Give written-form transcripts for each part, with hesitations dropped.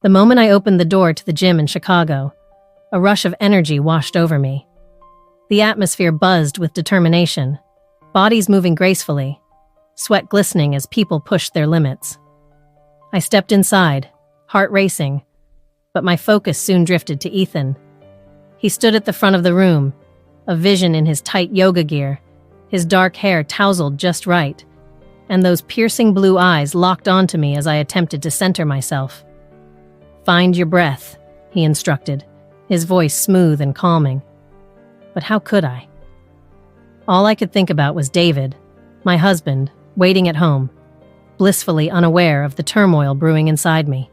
The moment I opened the door to the gym in Chicago, a rush of energy washed over me. The atmosphere buzzed with determination, bodies moving gracefully, sweat glistening as people pushed their limits. I stepped inside, heart racing, but my focus soon drifted to Ethan. He stood at the front of the room, a vision in his tight yoga gear, his dark hair tousled just right, and those piercing blue eyes locked onto me as I attempted to center myself. "Find your breath," he instructed, his voice smooth and calming. But how could I? All I could think about was David, my husband, waiting at home, blissfully unaware of the turmoil brewing inside me.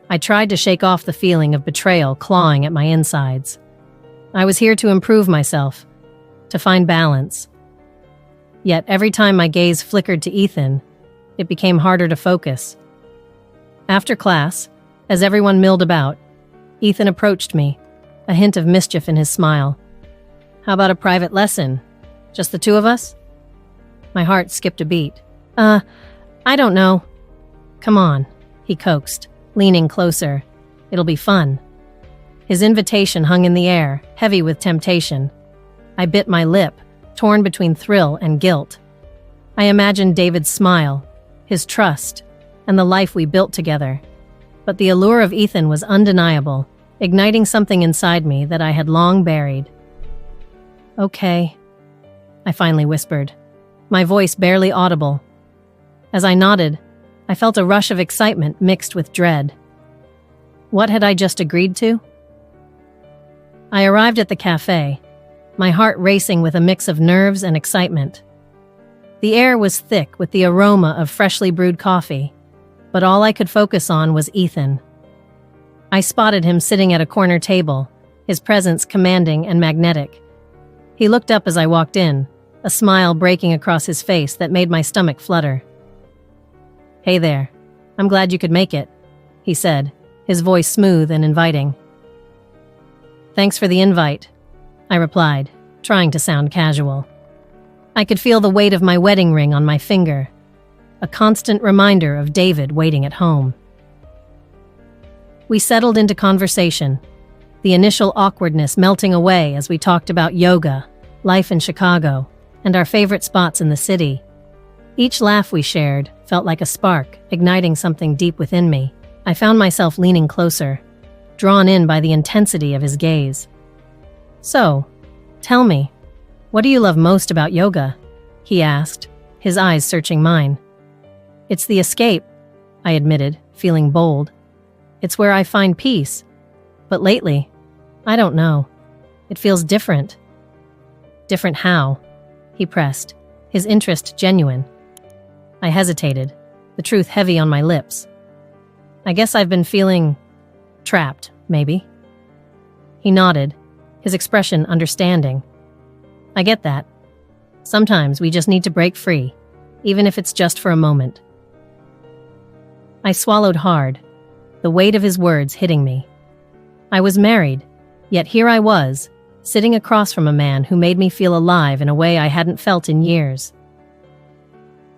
I tried to shake off the feeling of betrayal clawing at my insides. I was here to improve myself, to find balance. Yet every time my gaze flickered to Ethan, it became harder to focus. After class, as everyone milled about, Ethan approached me, a hint of mischief in his smile. "How about a private lesson? Just the two of us?" My heart skipped a beat. I don't know." "Come on," he coaxed, leaning closer. "It'll be fun." His invitation hung in the air, heavy with temptation. I bit my lip, torn between thrill and guilt. I imagined David's smile, his trust, and the life we built together. But the allure of Ethan was undeniable, igniting something inside me that I had long buried. "Okay," I finally whispered, my voice barely audible. As I nodded, I felt a rush of excitement mixed with dread. What had I just agreed to? I arrived at the cafe, my heart racing with a mix of nerves and excitement. The air was thick with the aroma of freshly brewed coffee, but all I could focus on was Ethan. I spotted him sitting at a corner table, his presence commanding and magnetic. He looked up as I walked in, a smile breaking across his face that made my stomach flutter. "Hey there, I'm glad you could make it," he said, his voice smooth and inviting. "Thanks for the invite," I replied, trying to sound casual. I could feel the weight of my wedding ring on my finger, a constant reminder of David waiting at home. We settled into conversation, the initial awkwardness melting away as we talked about yoga, life in Chicago, and our favorite spots in the city. Each laugh we shared felt like a spark, igniting something deep within me. I found myself leaning closer, drawn in by the intensity of his gaze. "So, tell me, what do you love most about yoga?" he asked, his eyes searching mine. "It's the escape," I admitted, feeling bold. "It's where I find peace. But lately, I don't know. It feels different." "Different how?" he pressed, his interest genuine. I hesitated, the truth heavy on my lips. "I guess I've been feeling trapped, maybe." He nodded, his expression understanding. "I get that. Sometimes we just need to break free, even if it's just for a moment." I swallowed hard, the weight of his words hitting me. I was married, yet here I was, sitting across from a man who made me feel alive in a way I hadn't felt in years.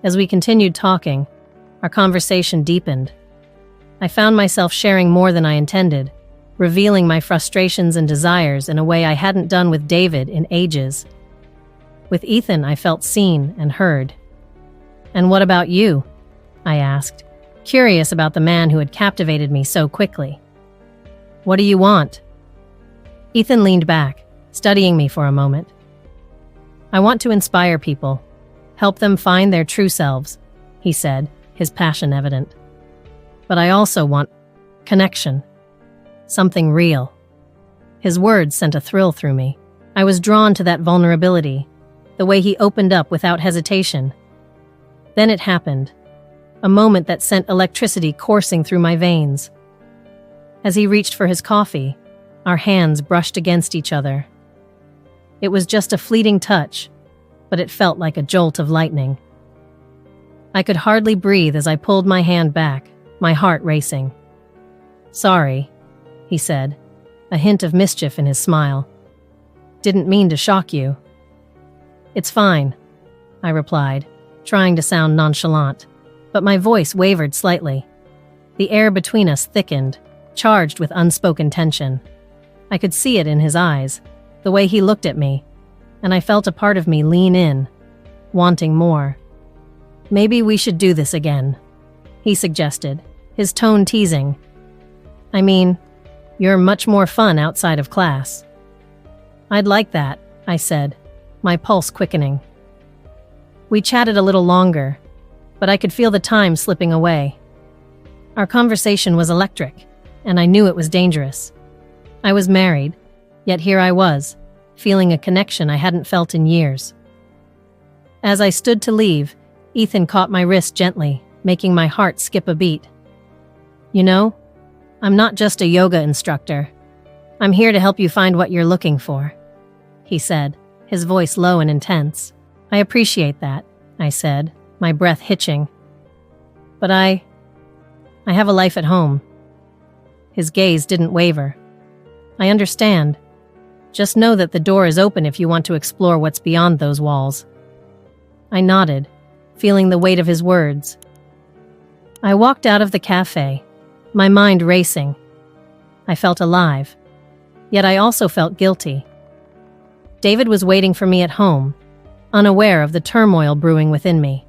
As we continued talking, our conversation deepened. I found myself sharing more than I intended, revealing my frustrations and desires in a way I hadn't done with David in ages. With Ethan, I felt seen and heard. "And what about you?" I asked, curious about the man who had captivated me so quickly. "What do you want?" Ethan leaned back, studying me for a moment. "I want to inspire people, help them find their true selves," he said, his passion evident. "But I also want connection, something real." His words sent a thrill through me. I was drawn to that vulnerability, the way he opened up without hesitation. Then it happened, a moment that sent electricity coursing through my veins. As he reached for his coffee, our hands brushed against each other. It was just a fleeting touch, but it felt like a jolt of lightning. I could hardly breathe as I pulled my hand back, my heart racing. "Sorry," he said, a hint of mischief in his smile. "Didn't mean to shock you." "It's fine," I replied, trying to sound nonchalant, but my voice wavered slightly. The air between us thickened, charged with unspoken tension. I could see it in his eyes, the way he looked at me, and I felt a part of me lean in, wanting more. "Maybe we should do this again," he suggested, his tone teasing. "I mean, you're much more fun outside of class." "I'd like that," I said, my pulse quickening. We chatted a little longer, but I could feel the time slipping away. Our conversation was electric, and I knew it was dangerous. I was married, yet here I was, feeling a connection I hadn't felt in years. As I stood to leave, Ethan caught my wrist gently, making my heart skip a beat. "You know, I'm not just a yoga instructor. I'm here to help you find what you're looking for," he said, his voice low and intense. "I appreciate that," I said, my breath hitching. "But I have a life at home." His gaze didn't waver. "I understand. Just know that the door is open if you want to explore what's beyond those walls." I nodded, feeling the weight of his words. I walked out of the cafe, my mind racing. I felt alive, yet I also felt guilty. David was waiting for me at home, unaware of the turmoil brewing within me.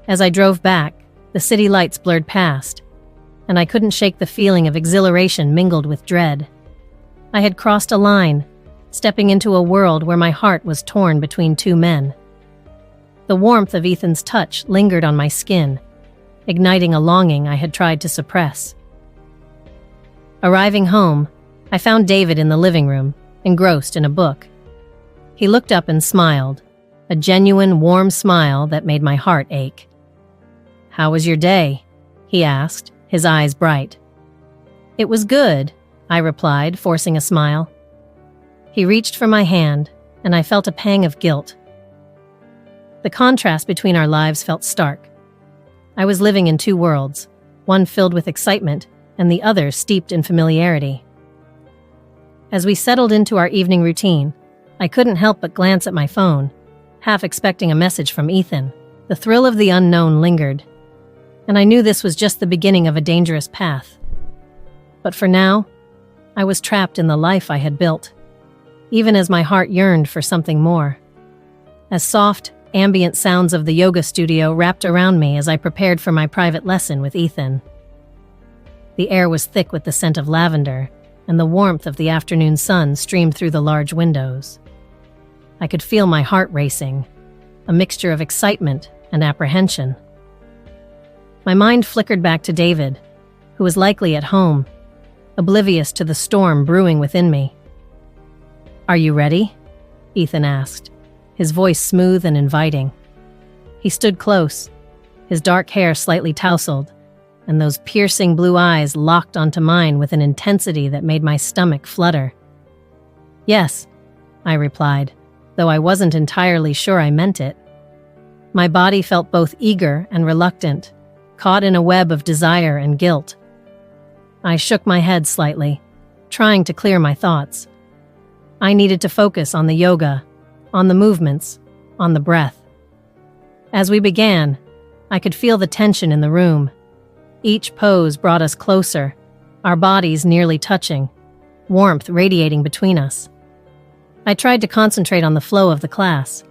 As I drove back, the city lights blurred past, and I couldn't shake the feeling of exhilaration mingled with dread. I had crossed a line, stepping into a world where my heart was torn between two men. The warmth of Ethan's touch lingered on my skin, igniting a longing I had tried to suppress. Arriving home, I found David in the living room, engrossed in a book. He looked up and smiled, a genuine, warm smile that made my heart ache. "How was your day?" he asked, his eyes bright. "It was good," I replied, forcing a smile. He reached for my hand, and I felt a pang of guilt. The contrast between our lives felt stark. I was living in two worlds, one filled with excitement and the other steeped in familiarity. As we settled into our evening routine, I couldn't help but glance at my phone, half expecting a message from Ethan. The thrill of the unknown lingered, and I knew this was just the beginning of a dangerous path. But for now, I was trapped in the life I had built, even as my heart yearned for something more. As soft, ambient sounds of the yoga studio wrapped around me as I prepared for my private lesson with Ethan. The air was thick with the scent of lavender, and the warmth of the afternoon sun streamed through the large windows. I could feel my heart racing, a mixture of excitement and apprehension. My mind flickered back to David, who was likely at home, oblivious to the storm brewing within me. "Are you ready?" Ethan asked, his voice smooth and inviting. He stood close, his dark hair slightly tousled, and those piercing blue eyes locked onto mine with an intensity that made my stomach flutter. "Yes," I replied, though I wasn't entirely sure I meant it. My body felt both eager and reluctant, caught in a web of desire and guilt. I shook my head slightly, trying to clear my thoughts. I needed to focus on the yoga, on the movements, on the breath. As we began, I could feel the tension in the room. Each pose brought us closer, our bodies nearly touching, warmth radiating between us. I tried to concentrate on the flow of the class,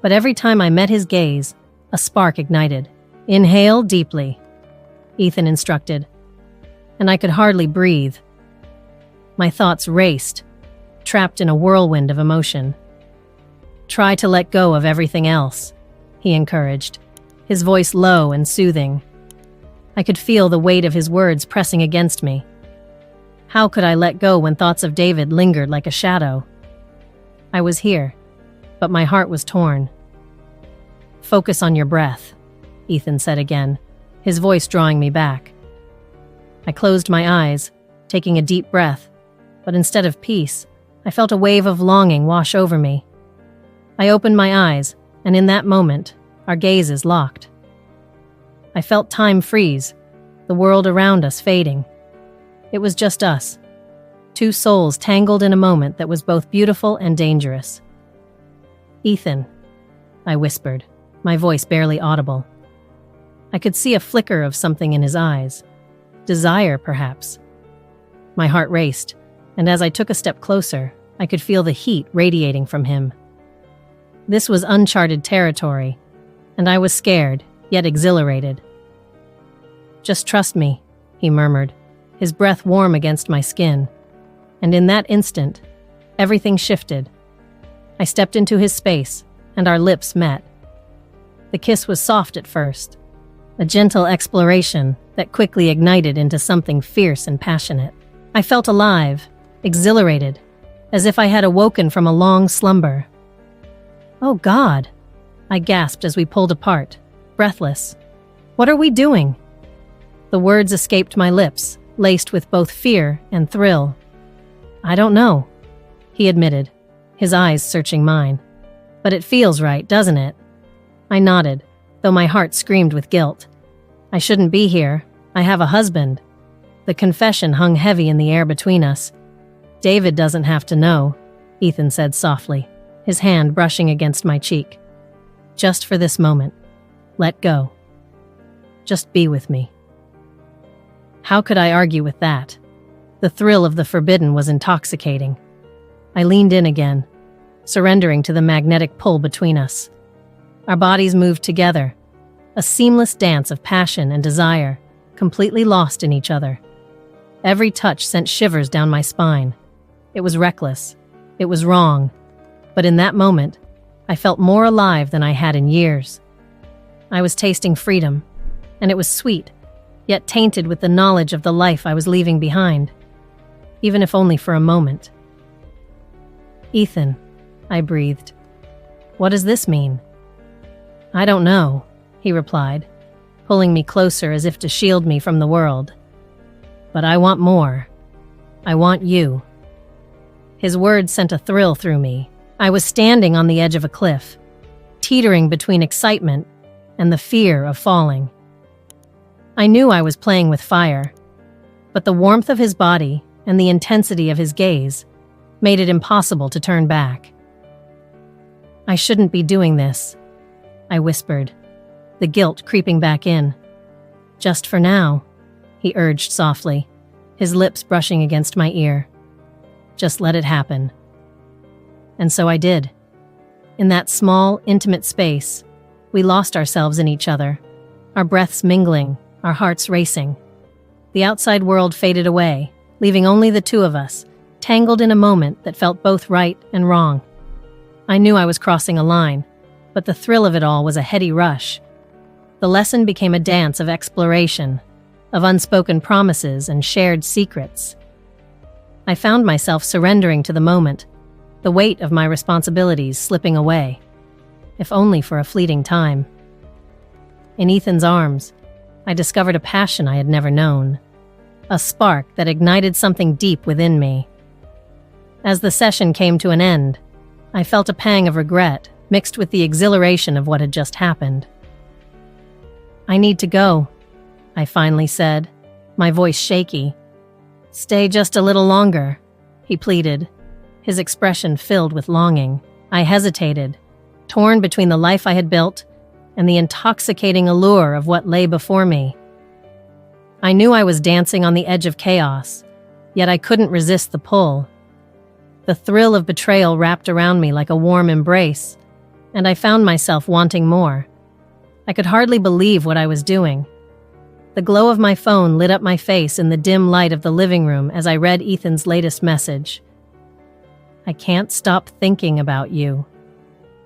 but every time I met his gaze, a spark ignited. "Inhale deeply," Ethan instructed, and I could hardly breathe. My thoughts raced, trapped in a whirlwind of emotion. "Try to let go of everything else," he encouraged, his voice low and soothing. I could feel the weight of his words pressing against me. How could I let go when thoughts of David lingered like a shadow? I was here, but my heart was torn. "Focus on your breath," Ethan said again, his voice drawing me back. I closed my eyes, taking a deep breath, but instead of peace, I felt a wave of longing wash over me. I opened my eyes, and in that moment, our gazes locked. I felt time freeze, the world around us fading. It was just us, two souls tangled in a moment that was both beautiful and dangerous. "Ethan," I whispered, my voice barely audible. I could see a flicker of something in his eyes, desire, perhaps. My heart raced, and as I took a step closer, I could feel the heat radiating from him. This was uncharted territory, and I was scared, yet exhilarated. "Just trust me," he murmured, his breath warm against my skin. And in that instant, everything shifted. I stepped into his space, and our lips met. The kiss was soft at first, a gentle exploration that quickly ignited into something fierce and passionate. I felt alive, exhilarated, as if I had awoken from a long slumber. "Oh God," I gasped as we pulled apart, breathless. "What are we doing?" The words escaped my lips, laced with both fear and thrill. "I don't know," he admitted, his eyes searching mine. "But it feels right, doesn't it?" I nodded, though my heart screamed with guilt. I shouldn't be here. I have a husband. The confession hung heavy in the air between us. "David doesn't have to know," Ethan said softly, his hand brushing against my cheek. "Just for this moment. Let go. Just be with me." How could I argue with that? The thrill of the forbidden was intoxicating. I leaned in again, surrendering to the magnetic pull between us. Our bodies moved together, a seamless dance of passion and desire, completely lost in each other. Every touch sent shivers down my spine. It was reckless. It was wrong. But in that moment, I felt more alive than I had in years. I was tasting freedom, and it was sweet, yet tainted with the knowledge of the life I was leaving behind, even if only for a moment. "Ethan," I breathed. "What does this mean?" "I don't know," he replied, pulling me closer as if to shield me from the world. "But I want more. I want you." His words sent a thrill through me. I was standing on the edge of a cliff, teetering between excitement and the fear of falling. I knew I was playing with fire, but the warmth of his body and the intensity of his gaze made it impossible to turn back. "I shouldn't be doing this," I whispered, the guilt creeping back in. "Just for now," he urged softly, his lips brushing against my ear. "Just let it happen." And so I did. In that small, intimate space, we lost ourselves in each other, our breaths mingling, our hearts racing. The outside world faded away, leaving only the two of us, tangled in a moment that felt both right and wrong. I knew I was crossing a line, but the thrill of it all was a heady rush. The lesson became a dance of exploration, of unspoken promises and shared secrets. I found myself surrendering to the moment, the weight of my responsibilities slipping away, if only for a fleeting time. In Ethan's arms, I discovered a passion I had never known, a spark that ignited something deep within me. As the session came to an end, I felt a pang of regret mixed with the exhilaration of what had just happened. "I need to go," I finally said, my voice shaky. "Stay just a little longer," he pleaded, his expression filled with longing. I hesitated, torn between the life I had built and the intoxicating allure of what lay before me. I knew I was dancing on the edge of chaos, yet I couldn't resist the pull. The thrill of betrayal wrapped around me like a warm embrace, and I found myself wanting more. I could hardly believe what I was doing. The glow of my phone lit up my face in the dim light of the living room as I read Ethan's latest message. "I can't stop thinking about you."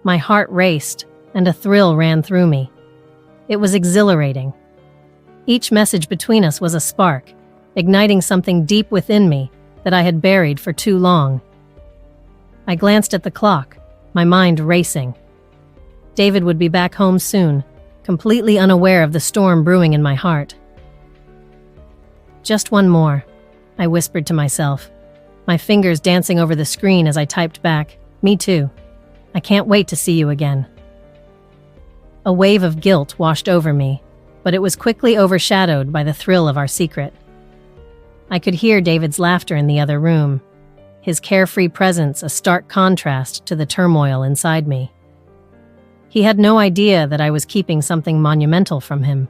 My heart raced, and a thrill ran through me. It was exhilarating. Each message between us was a spark, igniting something deep within me that I had buried for too long. I glanced at the clock, my mind racing. David would be back home soon, completely unaware of the storm brewing in my heart. "Just one more," I whispered to myself, my fingers dancing over the screen as I typed back, "Me too. I can't wait to see you again." A wave of guilt washed over me, but it was quickly overshadowed by the thrill of our secret. I could hear David's laughter in the other room, his carefree presence a stark contrast to the turmoil inside me. He had no idea that I was keeping something monumental from him.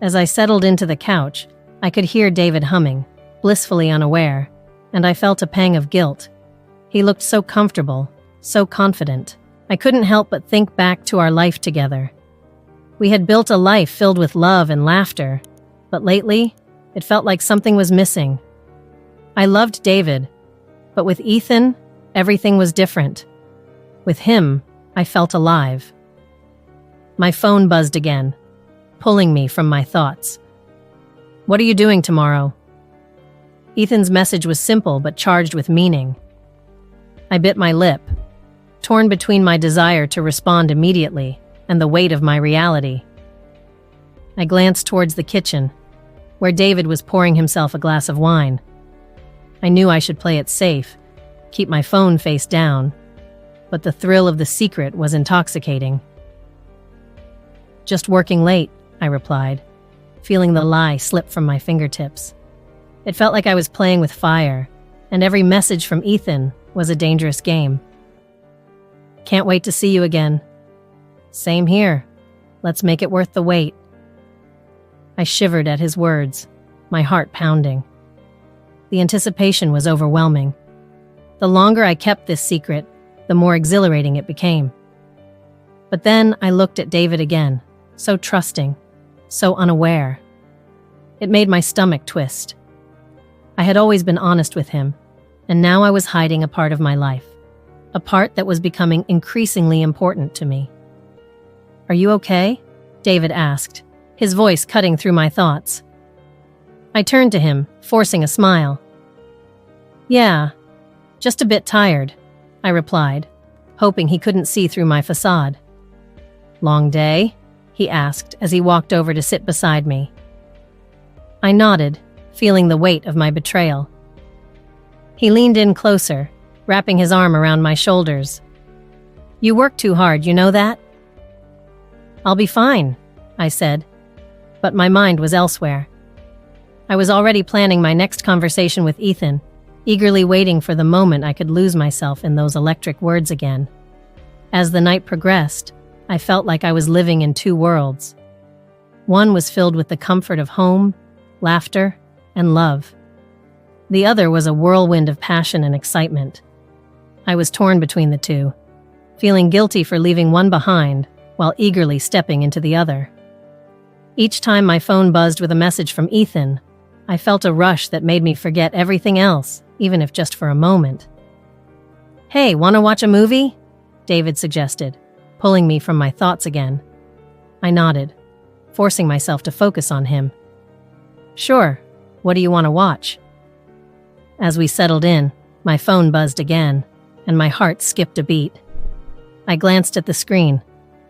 As I settled into the couch, I could hear David humming, blissfully unaware, and I felt a pang of guilt. He looked so comfortable, so confident. I couldn't help but think back to our life together. We had built a life filled with love and laughter, but lately, it felt like something was missing. I loved David, but with Ethan, everything was different. With him, I felt alive. My phone buzzed again, pulling me from my thoughts. "What are you doing tomorrow?" Ethan's message was simple but charged with meaning. I bit my lip, torn between my desire to respond immediately and the weight of my reality. I glanced towards the kitchen, where David was pouring himself a glass of wine. I knew I should play it safe, keep my phone face down, but the thrill of the secret was intoxicating. "Just working late," I replied, feeling the lie slip from my fingertips. It felt like I was playing with fire, and every message from Ethan was a dangerous game. "Can't wait to see you again." "Same here. Let's make it worth the wait." I shivered at his words, my heart pounding. The anticipation was overwhelming. The longer I kept this secret, the more exhilarating it became. But then I looked at David again, so trusting, so unaware. It made my stomach twist. I had always been honest with him, and now I was hiding a part of my life, a part that was becoming increasingly important to me. "Are you okay?" David asked, his voice cutting through my thoughts. I turned to him, forcing a smile. "Yeah, just a bit tired," I replied, hoping he couldn't see through my facade. "Long day?" he asked as he walked over to sit beside me. I nodded, feeling the weight of my betrayal. He leaned in closer, wrapping his arm around my shoulders. "You work too hard, you know that?" "I'll be fine," I said, but my mind was elsewhere. I was already planning my next conversation with Ethan, eagerly waiting for the moment I could lose myself in those electric words again. As the night progressed, I felt like I was living in two worlds. One was filled with the comfort of home, laughter, and love. The other was a whirlwind of passion and excitement. I was torn between the two, feeling guilty for leaving one behind while eagerly stepping into the other. Each time my phone buzzed with a message from Ethan, I felt a rush that made me forget everything else, even if just for a moment. "Hey, wanna watch a movie?" David suggested, pulling me from my thoughts again. I nodded, forcing myself to focus on him. "Sure, what do you want to watch?" As we settled in, my phone buzzed again, and my heart skipped a beat. I glanced at the screen,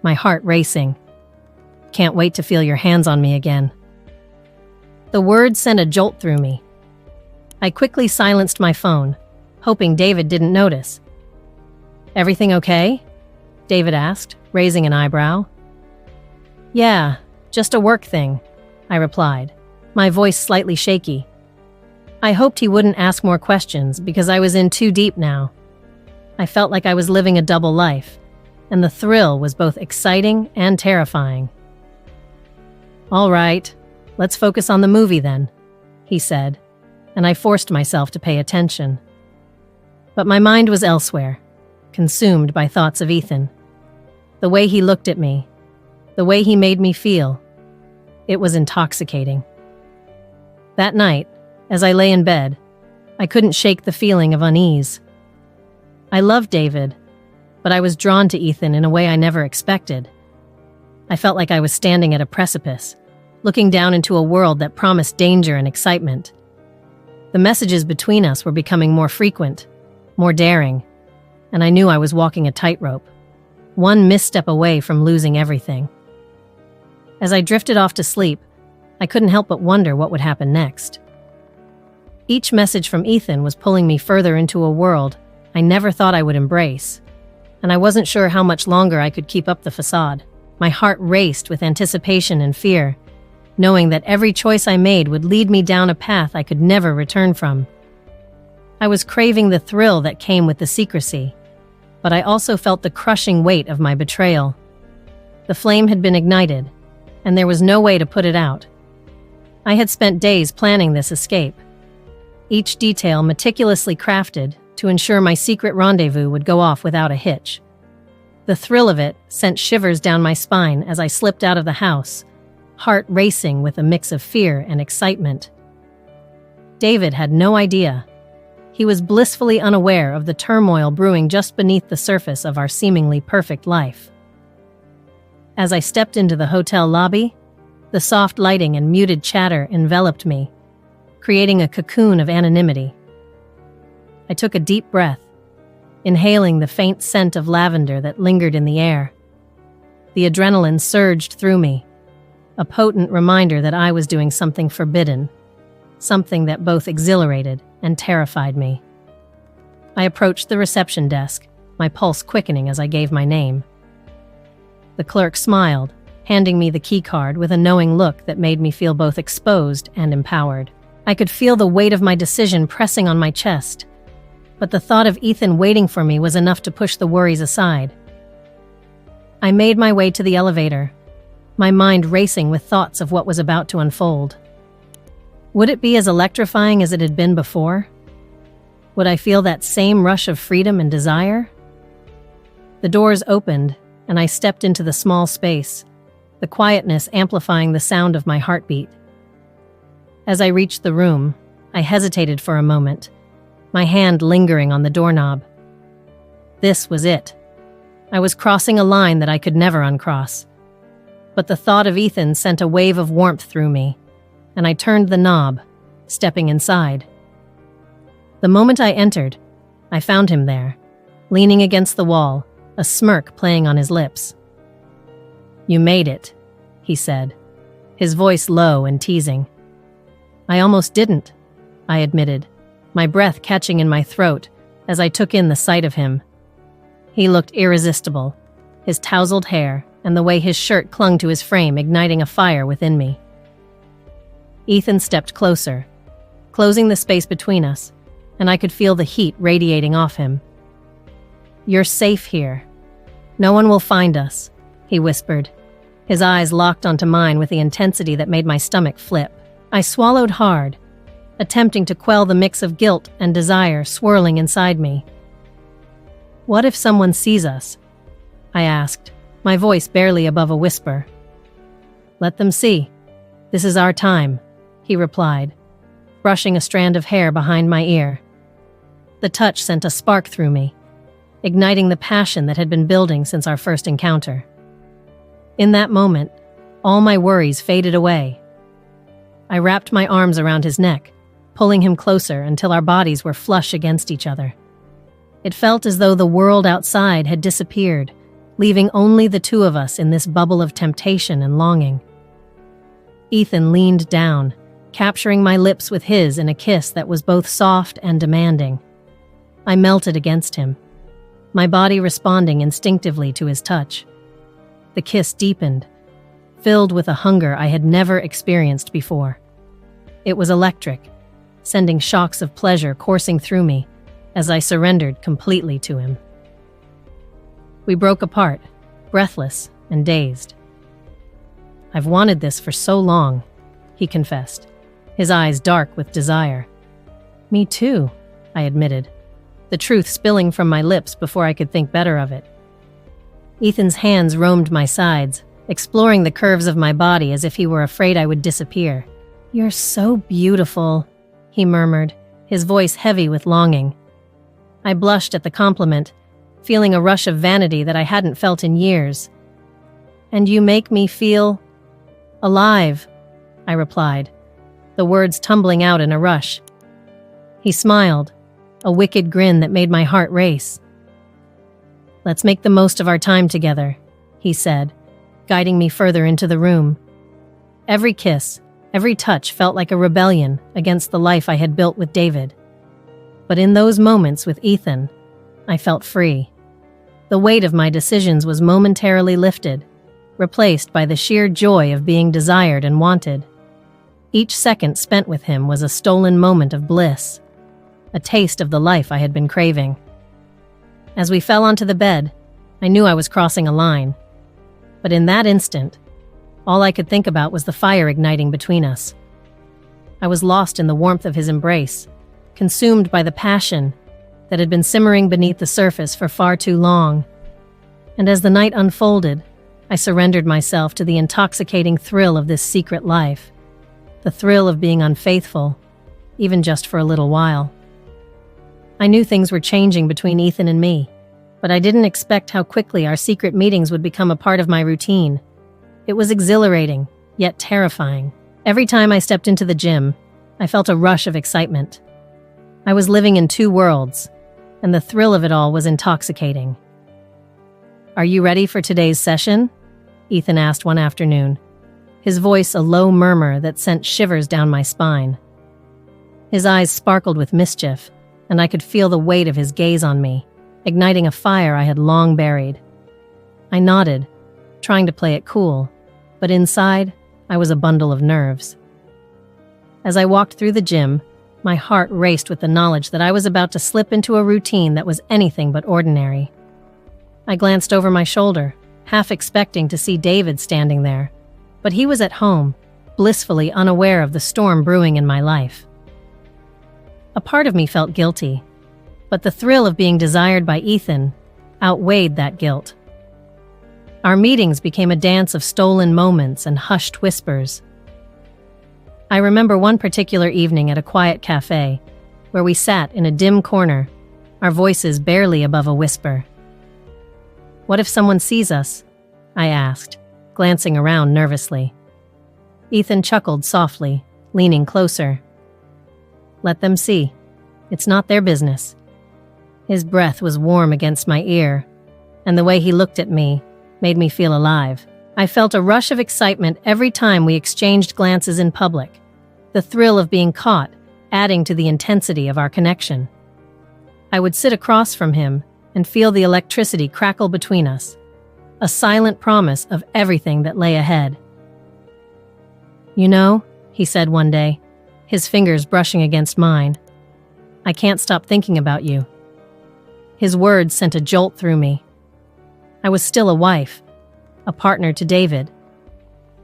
my heart racing. "Can't wait to feel your hands on me again." The words sent a jolt through me. I quickly silenced my phone, hoping David didn't notice. "Everything okay?" David asked, raising an eyebrow. "Yeah, just a work thing," I replied, my voice slightly shaky. I hoped he wouldn't ask more questions because I was in too deep now. I felt like I was living a double life, and the thrill was both exciting and terrifying. "All right, let's focus on the movie then," he said, and I forced myself to pay attention. But my mind was elsewhere, consumed by thoughts of Ethan. The way he looked at me, the way he made me feel, it was intoxicating. That night, as I lay in bed, I couldn't shake the feeling of unease. I loved David, but I was drawn to Ethan in a way I never expected. I felt like I was standing at a precipice, looking down into a world that promised danger and excitement. The messages between us were becoming more frequent, more daring, and I knew I was walking a tightrope, one misstep away from losing everything. As I drifted off to sleep, I couldn't help but wonder what would happen next. Each message from Ethan was pulling me further into a world I never thought I would embrace, and I wasn't sure how much longer I could keep up the facade. My heart raced with anticipation and fear, knowing that every choice I made would lead me down a path I could never return from. I was craving the thrill that came with the secrecy, but I also felt the crushing weight of my betrayal. The flame had been ignited, and there was no way to put it out. I had spent days planning this escape, each detail meticulously crafted to ensure my secret rendezvous would go off without a hitch. The thrill of it sent shivers down my spine as I slipped out of the house, heart racing with a mix of fear and excitement. David had no idea. He was blissfully unaware of the turmoil brewing just beneath the surface of our seemingly perfect life. As I stepped into the hotel lobby, the soft lighting and muted chatter enveloped me, creating a cocoon of anonymity. I took a deep breath, inhaling the faint scent of lavender that lingered in the air. The adrenaline surged through me, a potent reminder that I was doing something forbidden, something that both exhilarated and terrified me. I approached the reception desk, my pulse quickening as I gave my name. The clerk smiled, handing me the key card with a knowing look that made me feel both exposed and empowered. I could feel the weight of my decision pressing on my chest, but the thought of Ethan waiting for me was enough to push the worries aside. I made my way to the elevator, my mind racing with thoughts of what was about to unfold. Would it be as electrifying as it had been before? Would I feel that same rush of freedom and desire? The doors opened, and I stepped into the small space, the quietness amplifying the sound of my heartbeat. As I reached the room, I hesitated for a moment, my hand lingering on the doorknob. This was it. I was crossing a line that I could never uncross. But the thought of Ethan sent a wave of warmth through me, and I turned the knob, stepping inside. The moment I entered, I found him there, leaning against the wall, a smirk playing on his lips. "You made it," he said, his voice low and teasing. "I almost didn't," I admitted, my breath catching in my throat as I took in the sight of him. He looked irresistible, his tousled hair and the way his shirt clung to his frame igniting a fire within me. Ethan stepped closer, closing the space between us, and I could feel the heat radiating off him. "You're safe here. No one will find us," he whispered, his eyes locked onto mine with the intensity that made my stomach flip. I swallowed hard, attempting to quell the mix of guilt and desire swirling inside me. "What if someone sees us?" I asked, my voice barely above a whisper. "Let them see. This is our time," he replied, brushing a strand of hair behind my ear. The touch sent a spark through me, igniting the passion that had been building since our first encounter. In that moment, all my worries faded away. I wrapped my arms around his neck, pulling him closer until our bodies were flush against each other. It felt as though the world outside had disappeared, leaving only the two of us in this bubble of temptation and longing. Ethan leaned down, capturing my lips with his in a kiss that was both soft and demanding. I melted against him, my body responding instinctively to his touch. The kiss deepened, filled with a hunger I had never experienced before. It was electric, sending shocks of pleasure coursing through me as I surrendered completely to him. We broke apart, breathless and dazed. "I've wanted this for so long," he confessed, his eyes dark with desire. "Me too," I admitted, the truth spilling from my lips before I could think better of it. Ethan's hands roamed my sides, exploring the curves of my body as if he were afraid I would disappear. "You're so beautiful," he murmured, his voice heavy with longing. I blushed at the compliment, feeling a rush of vanity that I hadn't felt in years. "And you make me feel alive," I replied, the words tumbling out in a rush. He smiled, a wicked grin that made my heart race. "Let's make the most of our time together," he said, guiding me further into the room. Every kiss, every touch felt like a rebellion against the life I had built with David. But in those moments with Ethan, I felt free. The weight of my decisions was momentarily lifted, replaced by the sheer joy of being desired and wanted. Each second spent with him was a stolen moment of bliss, a taste of the life I had been craving. As we fell onto the bed, I knew I was crossing a line. But in that instant, all I could think about was the fire igniting between us, I was lost in the warmth of his embrace, consumed by the passion that had been simmering beneath the surface for far too long. And as the night unfolded, I surrendered myself to the intoxicating thrill of this secret life, the thrill of being unfaithful, even just for a little while. I knew things were changing between Ethan and me, but I didn't expect how quickly our secret meetings would become a part of my routine. It was exhilarating, yet terrifying. Every time I stepped into the gym, I felt a rush of excitement. I was living in two worlds, and the thrill of it all was intoxicating. "Are you ready for today's session?" Ethan asked one afternoon, his voice a low murmur that sent shivers down my spine. His eyes sparkled with mischief, and I could feel the weight of his gaze on me, igniting a fire I had long buried. I nodded, trying to play it cool, but inside, I was a bundle of nerves. As I walked through the gym, my heart raced with the knowledge that I was about to slip into a routine that was anything but ordinary. I glanced over my shoulder, half expecting to see David standing there, but he was at home, blissfully unaware of the storm brewing in my life. A part of me felt guilty, but the thrill of being desired by Ethan outweighed that guilt. Our meetings became a dance of stolen moments and hushed whispers. I remember one particular evening at a quiet cafe, where we sat in a dim corner, our voices barely above a whisper. "What if someone sees us?" I asked, glancing around nervously. Ethan chuckled softly, leaning closer. "Let them see. It's not their business." His breath was warm against my ear, and the way he looked at me made me feel alive. I felt a rush of excitement every time we exchanged glances in public, the thrill of being caught adding to the intensity of our connection. I would sit across from him and feel the electricity crackle between us, a silent promise of everything that lay ahead. "You know," he said one day, his fingers brushing against mine, "I can't stop thinking about you." His words sent a jolt through me. I was still a wife, a partner to David.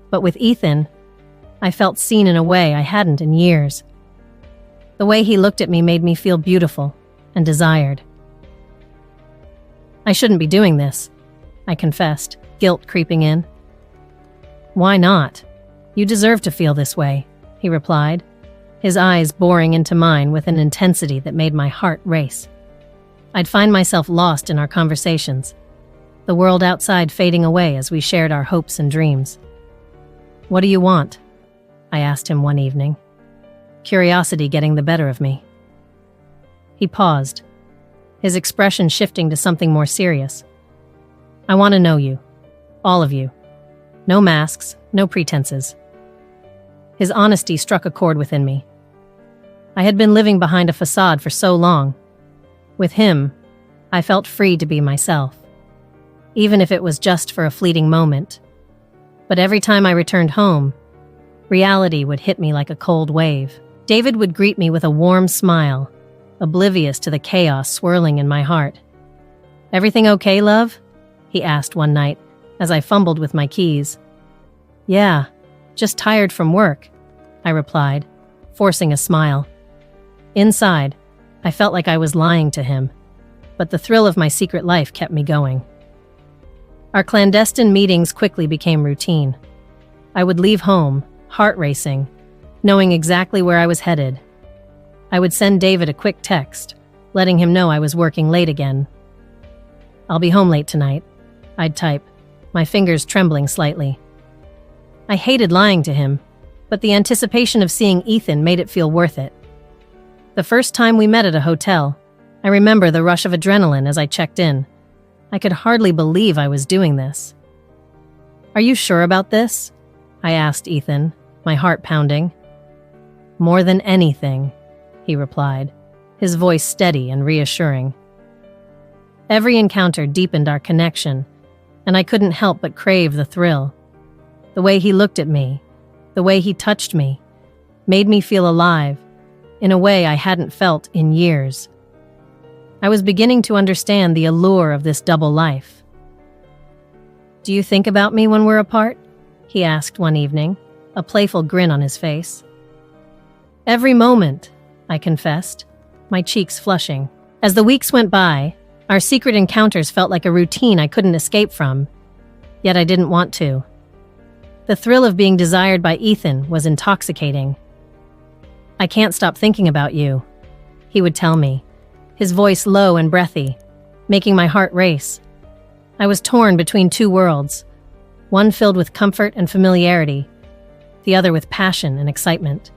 But with Ethan, I felt seen in a way I hadn't in years. The way he looked at me made me feel beautiful and desired. "I shouldn't be doing this," I confessed, guilt creeping in. "Why not? You deserve to feel this way," he replied, his eyes boring into mine with an intensity that made my heart race. I'd find myself lost in our conversations, the world outside fading away as we shared our hopes and dreams. "What do you want?" I asked him one evening, curiosity getting the better of me. He paused, his expression shifting to something more serious. "I want to know you, all of you. No masks, no pretenses." His honesty struck a chord within me. I had been living behind a facade for so long. With him, I felt free to be myself, even if it was just for a fleeting moment. But every time I returned home, reality would hit me like a cold wave. David would greet me with a warm smile, oblivious to the chaos swirling in my heart. "Everything okay, love?" he asked one night as I fumbled with my keys. "Yeah, just tired from work," I replied, forcing a smile. Inside, I felt like I was lying to him, but the thrill of my secret life kept me going. Our clandestine meetings quickly became routine. I would leave home, heart racing, knowing exactly where I was headed. I would send David a quick text, letting him know I was working late again. "I'll be home late tonight," I'd type, my fingers trembling slightly. I hated lying to him, but the anticipation of seeing Ethan made it feel worth it. The first time we met at a hotel, I remember the rush of adrenaline as I checked in. I could hardly believe I was doing this. "Are you sure about this?" I asked Ethan, my heart pounding. "More than anything," he replied, his voice steady and reassuring. Every encounter deepened our connection, and I couldn't help but crave the thrill. The way he looked at me, the way he touched me, made me feel alive, in a way I hadn't felt in years. I was beginning to understand the allure of this double life. "Do you think about me when we're apart?" he asked one evening, a playful grin on his face. Every moment, I confessed, my cheeks flushing. As the weeks went by, our secret encounters felt like a routine I couldn't escape from, yet I didn't want to. The thrill of being desired by Ethan was intoxicating. "I can't stop thinking about you," he would tell me, his voice low and breathy, making my heart race. I was torn between two worlds, one filled with comfort and familiarity, the other with passion and excitement.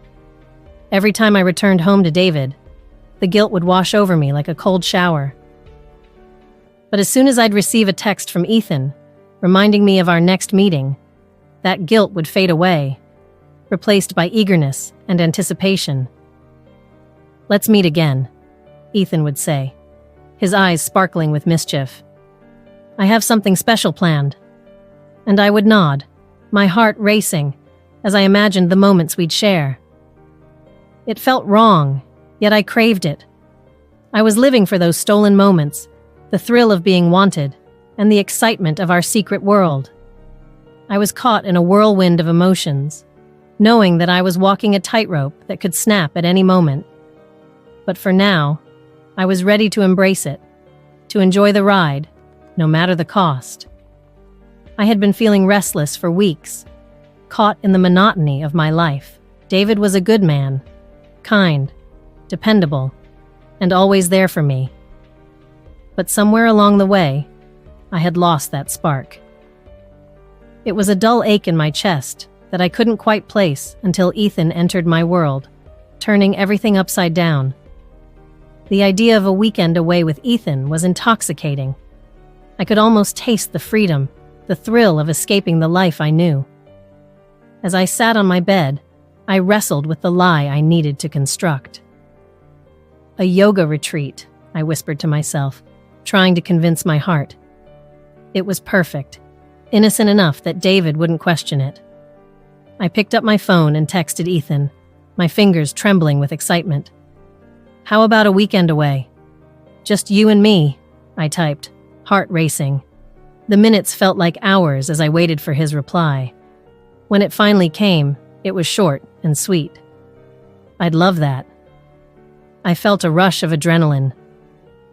Every time I returned home to David, the guilt would wash over me like a cold shower. But as soon as I'd receive a text from Ethan, reminding me of our next meeting, that guilt would fade away, replaced by eagerness and anticipation. "Let's meet again," Ethan would say, his eyes sparkling with mischief. "I have something special planned." And I would nod, my heart racing, as I imagined the moments we'd share. It felt wrong, yet I craved it. I was living for those stolen moments, the thrill of being wanted, and the excitement of our secret world. I was caught in a whirlwind of emotions, knowing that I was walking a tightrope that could snap at any moment. But for now, I was ready to embrace it, to enjoy the ride, no matter the cost. I had been feeling restless for weeks, caught in the monotony of my life. David was a good man, kind, dependable, and always there for me. But somewhere along the way, I had lost that spark. It was a dull ache in my chest that I couldn't quite place until Ethan entered my world, turning everything upside down. The idea of a weekend away with Ethan was intoxicating. I could almost taste the freedom, the thrill of escaping the life I knew. As I sat on my bed, I wrestled with the lie I needed to construct. "A yoga retreat," I whispered to myself, trying to convince my heart. It was perfect, innocent enough that David wouldn't question it. I picked up my phone and texted Ethan, my fingers trembling with excitement. "How about a weekend away?" "Just you and me," I typed, heart racing. The minutes felt like hours as I waited for his reply. When it finally came, it was short and sweet. "I'd love that." I felt a rush of adrenaline.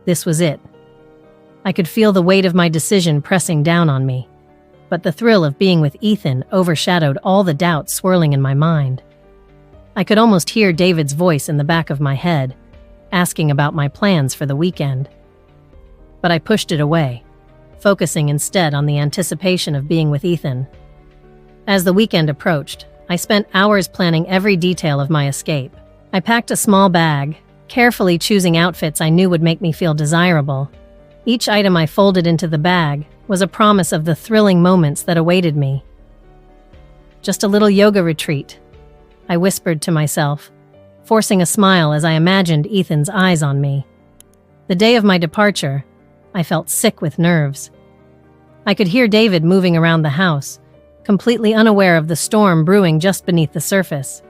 This was it. I could feel the weight of my decision pressing down on me, but the thrill of being with Ethan overshadowed all the doubts swirling in my mind. I could almost hear David's voice in the back of my head, asking about my plans for the weekend. But I pushed it away, focusing instead on the anticipation of being with Ethan. As the weekend approached, I spent hours planning every detail of my escape. I packed a small bag, carefully choosing outfits I knew would make me feel desirable. Each item I folded into the bag was a promise of the thrilling moments that awaited me. "Just a little yoga retreat," I whispered to myself, forcing a smile as I imagined Ethan's eyes on me. The day of my departure, I felt sick with nerves. I could hear David moving around the house, completely unaware of the storm brewing just beneath the surface.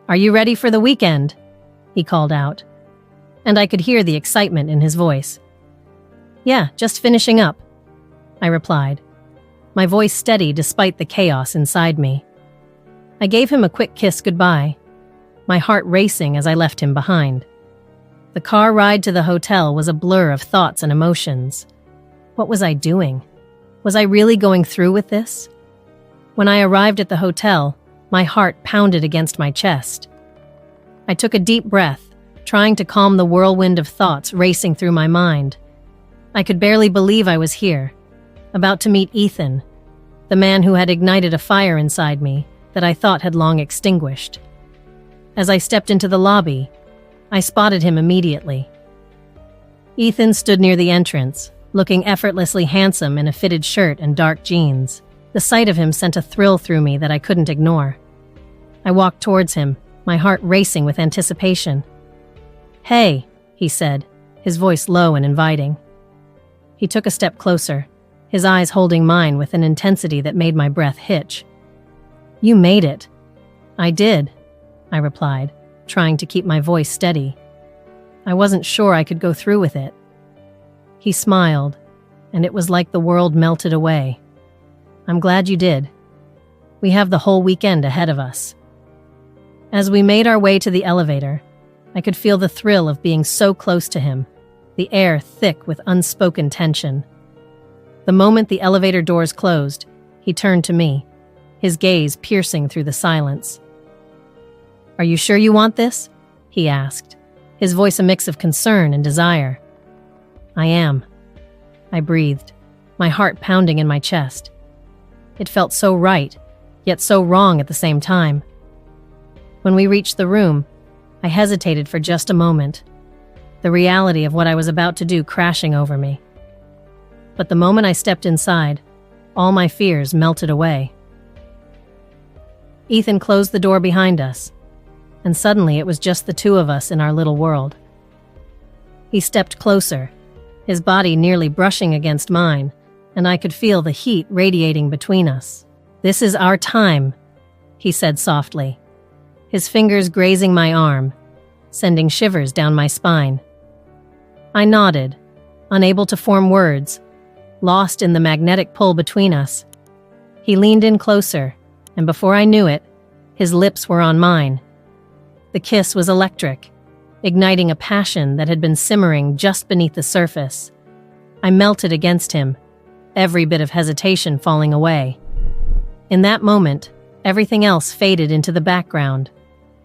"Are you ready for the weekend?" he called out, and I could hear the excitement in his voice. "Yeah, just finishing up," I replied, my voice steady despite the chaos inside me. I gave him a quick kiss goodbye, my heart racing as I left him behind. The car ride to the hotel was a blur of thoughts and emotions. What was I doing? Was I really going through with this? When I arrived at the hotel, my heart pounded against my chest. I took a deep breath, trying to calm the whirlwind of thoughts racing through my mind. I could barely believe I was here, about to meet Ethan, the man who had ignited a fire inside me that I thought had long extinguished. As I stepped into the lobby, I spotted him immediately. Ethan stood near the entrance, looking effortlessly handsome in a fitted shirt and dark jeans. The sight of him sent a thrill through me that I couldn't ignore. I walked towards him, my heart racing with anticipation. "Hey," he said, his voice low and inviting. He took a step closer, his eyes holding mine with an intensity that made my breath hitch. "You made it." "I did," I replied, trying to keep my voice steady. I wasn't sure I could go through with it. He smiled, and it was like the world melted away. "I'm glad you did. We have the whole weekend ahead of us." As we made our way to the elevator, I could feel the thrill of being so close to him, the air thick with unspoken tension. The moment the elevator doors closed, he turned to me, his gaze piercing through the silence. "Are you sure you want this?" he asked, his voice a mix of concern and desire. "I am," I breathed, my heart pounding in my chest. It felt so right, yet so wrong at the same time. When we reached the room, I hesitated for just a moment, the reality of what I was about to do crashing over me. But the moment I stepped inside, all my fears melted away. Ethan closed the door behind us, and suddenly it was just the two of us in our little world. He stepped closer, his body nearly brushing against mine, and I could feel the heat radiating between us. "This is our time," he said softly, his fingers grazing my arm, sending shivers down my spine. I nodded, unable to form words, lost in the magnetic pull between us. He leaned in closer, and before I knew it, his lips were on mine. The kiss was electric, igniting a passion that had been simmering just beneath the surface. I melted against him, every bit of hesitation falling away. In that moment, everything else faded into the background.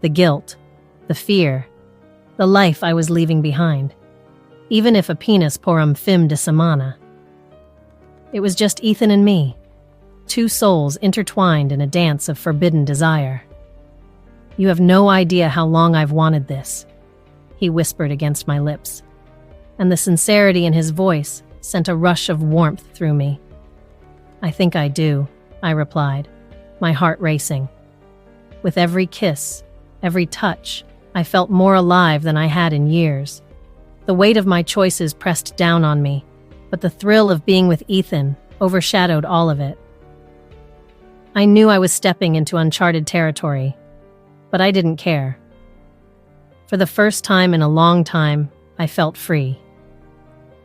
The guilt, the fear, the life I was leaving behind. Even if a penis porum fim de semana. It was just Ethan and me, two souls intertwined in a dance of forbidden desire. "You have no idea how long I've wanted this," he whispered against my lips, and the sincerity in his voice sent a rush of warmth through me. "I think I do," I replied, my heart racing. With every kiss, every touch, I felt more alive than I had in years. The weight of my choices pressed down on me, but the thrill of being with Ethan overshadowed all of it. I knew I was stepping into uncharted territory, but I didn't care. For the first time in a long time, I felt free.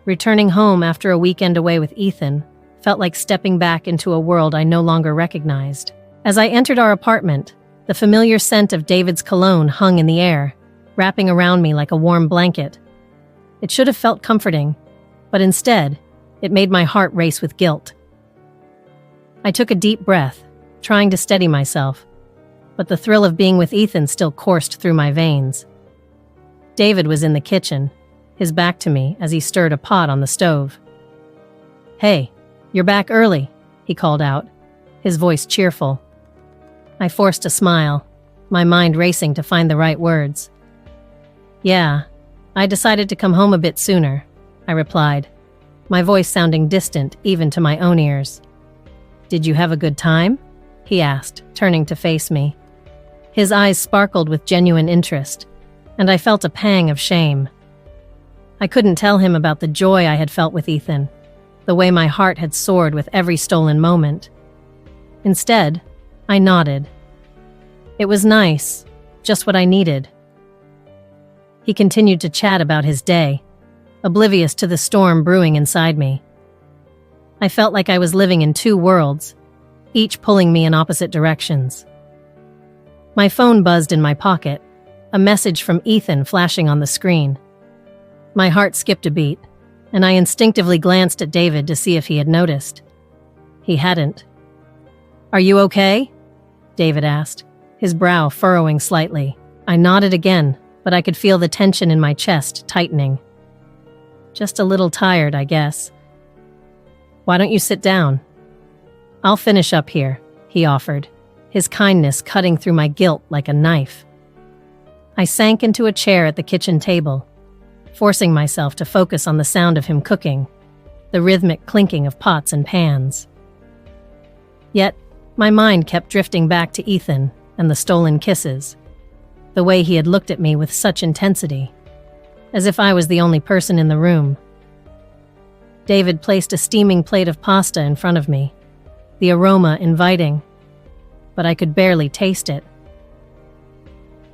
Returning home after a weekend away with Ethan felt like stepping back into a world I no longer recognized. As I entered our apartment, the familiar scent of David's cologne hung in the air, wrapping around me like a warm blanket. It should have felt comforting, but instead, it made my heart race with guilt. I took a deep breath, trying to steady myself, but the thrill of being with Ethan still coursed through my veins. David was in the kitchen, his back to me as he stirred a pot on the stove. "Hey, you're back early," he called out, his voice cheerful. I forced a smile, my mind racing to find the right words. "Yeah, I decided to come home a bit sooner," I replied, my voice sounding distant even to my own ears. "Did you have a good time?" he asked, turning to face me. His eyes sparkled with genuine interest, and I felt a pang of shame. I couldn't tell him about the joy I had felt with Ethan, the way my heart had soared with every stolen moment. Instead, I nodded. It was nice, just what I needed. He continued to chat about his day, oblivious to the storm brewing inside me. I felt like I was living in two worlds, each pulling me in opposite directions. My phone buzzed in my pocket, a message from Ethan flashing on the screen. My heart skipped a beat, and I instinctively glanced at David to see if he had noticed. He hadn't. "Are you okay?" David asked, his brow furrowing slightly. I nodded again, but I could feel the tension in my chest tightening. "Just a little tired, I guess." "Why don't you sit down?" "I'll finish up here," he offered, his kindness cutting through my guilt like a knife. I sank into a chair at the kitchen table, forcing myself to focus on the sound of him cooking, the rhythmic clinking of pots and pans. Yet, my mind kept drifting back to Ethan and the stolen kisses, the way he had looked at me with such intensity, as if I was the only person in the room. David placed a steaming plate of pasta in front of me, the aroma inviting, but I could barely taste it.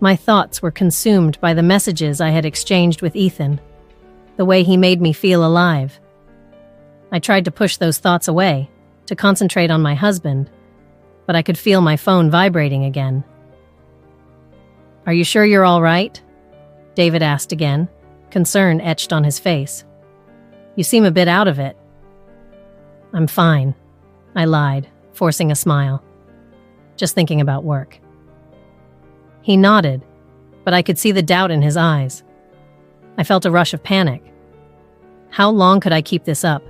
My thoughts were consumed by the messages I had exchanged with Ethan, the way he made me feel alive. I tried to push those thoughts away, to concentrate on my husband, but I could feel my phone vibrating again. Are you sure you're all right? David asked again, concern etched on his face. You seem a bit out of it. I'm fine, I lied, forcing a smile. Just thinking about work. He nodded, but I could see the doubt in his eyes. I felt a rush of panic. How long could I keep this up?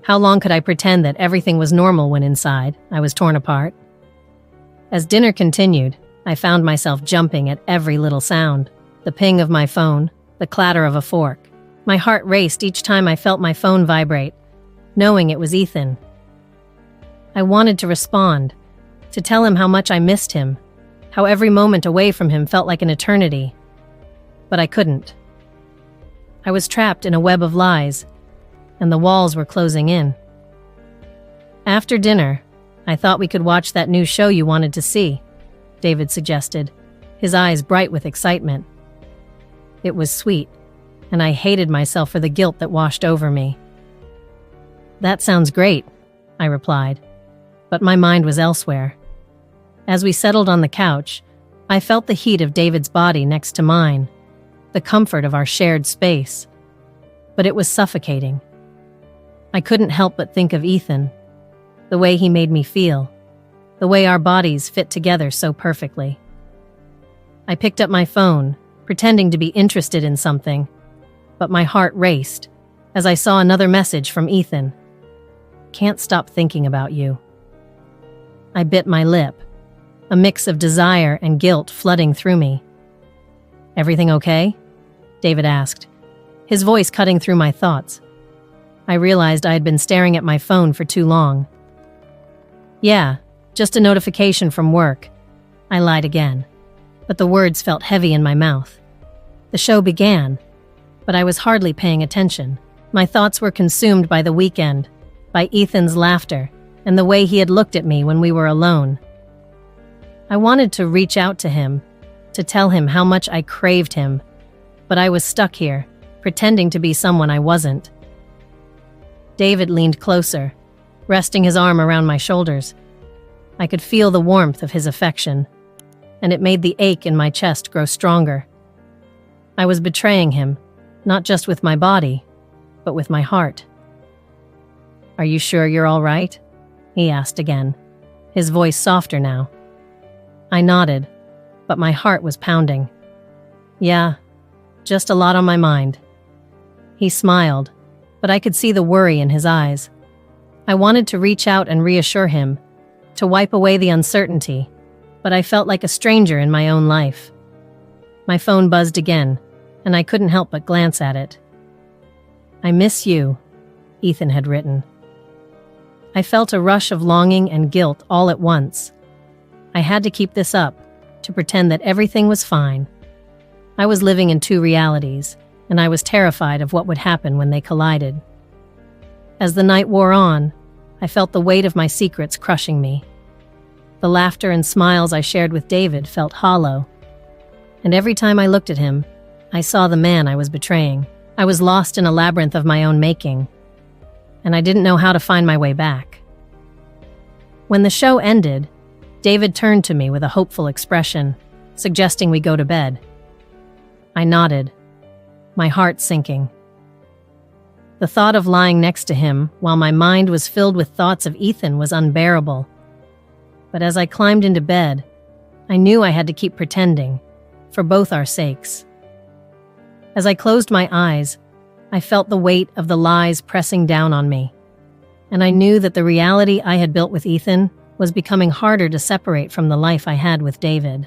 How long could I pretend that everything was normal when inside I was torn apart? As dinner continued, I found myself jumping at every little sound. The ping of my phone, the clatter of a fork. My heart raced each time I felt my phone vibrate, knowing it was Ethan. I wanted to respond, to tell him how much I missed him, how every moment away from him felt like an eternity. But I couldn't. I was trapped in a web of lies, and the walls were closing in. After dinner, I thought we could watch that new show you wanted to see, David suggested, his eyes bright with excitement. It was sweet, and I hated myself for the guilt that washed over me. That sounds great, I replied, but my mind was elsewhere. As we settled on the couch, I felt the heat of David's body next to mine, the comfort of our shared space. But it was suffocating. I couldn't help but think of Ethan, the way he made me feel, the way our bodies fit together so perfectly. I picked up my phone, pretending to be interested in something, but my heart raced as I saw another message from Ethan. Can't stop thinking about you. I bit my lip, a mix of desire and guilt flooding through me. Everything okay? David asked, his voice cutting through my thoughts. I realized I had been staring at my phone for too long. Yeah, just a notification from work. I lied again, but the words felt heavy in my mouth. The show began, but I was hardly paying attention. My thoughts were consumed by the weekend, by Ethan's laughter, and the way he had looked at me when we were alone. I wanted to reach out to him, to tell him how much I craved him, but I was stuck here, pretending to be someone I wasn't. David leaned closer, resting his arm around my shoulders. I could feel the warmth of his affection, and it made the ache in my chest grow stronger. I was betraying him, not just with my body, but with my heart. Are you sure you're all right? He asked again, his voice softer now. I nodded, but my heart was pounding. Yeah, just a lot on my mind. He smiled, but I could see the worry in his eyes. I wanted to reach out and reassure him, to wipe away the uncertainty, but I felt like a stranger in my own life. My phone buzzed again, and I couldn't help but glance at it. I miss you, Ethan had written. I felt a rush of longing and guilt all at once. I had to keep this up, to pretend that everything was fine. I was living in two realities, and I was terrified of what would happen when they collided. As the night wore on, I felt the weight of my secrets crushing me. The laughter and smiles I shared with David felt hollow, and every time I looked at him, I saw the man I was betraying. I was lost in a labyrinth of my own making, and I didn't know how to find my way back. When the show ended, David turned to me with a hopeful expression, suggesting we go to bed. I nodded, my heart sinking. The thought of lying next to him while my mind was filled with thoughts of Ethan was unbearable. But as I climbed into bed, I knew I had to keep pretending, for both our sakes. As I closed my eyes, I felt the weight of the lies pressing down on me, and I knew that the reality I had built with Ethan was becoming harder to separate from the life I had with David.